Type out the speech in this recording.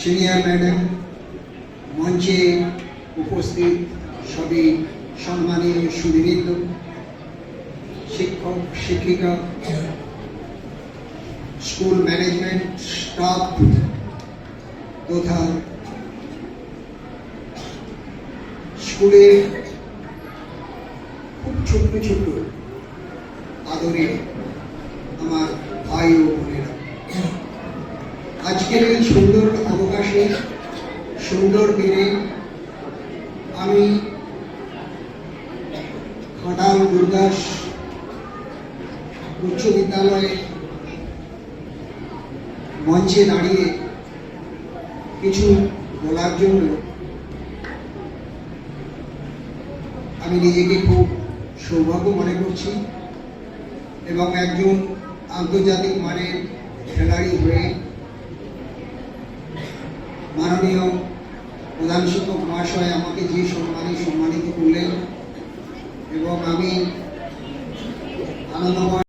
senior madam, মঞ্চে উপস্থিত সবই সম্মানীয় সুধীবৃন্দ, শিক্ষক শিক্ষিকা, স্কুল ম্যানেজমেন্ট স্টাফ তথা স্কুলের খুব ছোট্ট ছোট্ট আদরে আমার ভাই ও বোনেরা, আজকের এই সুন্দর অবকাশে সুন্দর দিনে আমি ঘাটাল দুর্গাস উচ্চ বিদ্যালয়ে মঞ্চে দাঁড়িয়ে কিছু বলার জন্য আমি নিজেকে খুব সৌভাগ্য মনে করছি এবং একজন আন্তর্জাতিক মানের খেলোয়াড়ি হয়ে মাননীয় প্রধান শিক্ষক মহাশয় আমাকে যে সম্মানিত করলেন এবং আমি আনন্দময়